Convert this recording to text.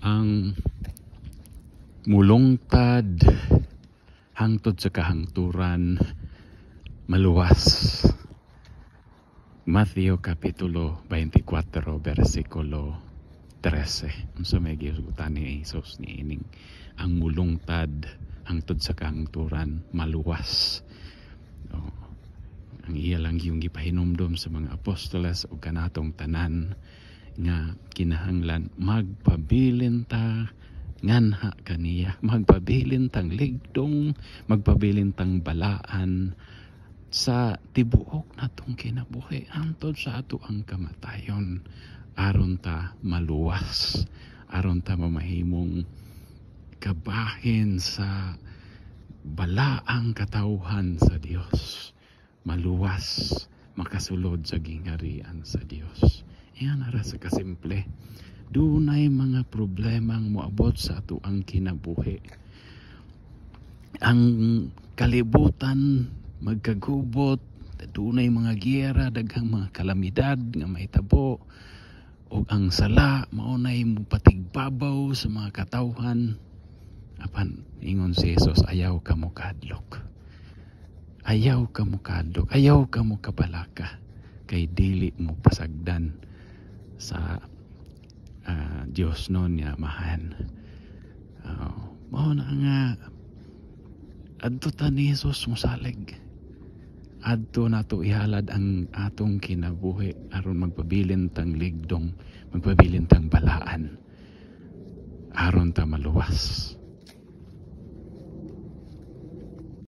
ang mulungtad hangtod sa kahangturan maluwas. Matthew Kapitulo 24 versikulo 13. Unsa may giutan ni Jesus ni ining ang mulungtad hangtod sa kahangturan maluwas. Ang iya lang yung gipahinumdom sa mga apostoles o kanatong tanan nga kinahanglan magpabilin ta nganha kaniya, magpabilin tang ligdong, magpabilin tang balaan sa tibuok natong kinabuhi hangtod sa ato ang kamatayon, aron ta maluwas, aron ta mamahimong kabahin sa balaang katawhan sa Dios, maluwas, makasulod sa gingharian sa Dios. Iyan ara sa kasimple. Dunay mga problemang moabot sa ato ang kinabuhi. Ang kalibutan magkagubot, dunay mga giyera, daghang mga kalamidad nga mahitabo, o ang sala maunay patigbabaw sa mga katawhan. Apan ingon si Jesus, ayaw ka mo kadlok. Ayaw ka mo kadlok, ayaw ka mo kabalaka, kay dili mo pasagdan sa Diyos nun niya mahan. Mao na nga adto ta ni Jesus mosalig, adto nato ihalad ang atong kinabuhi aron magpabilin tang ligdong, magpabilin tang balaan, aron ta maluwas.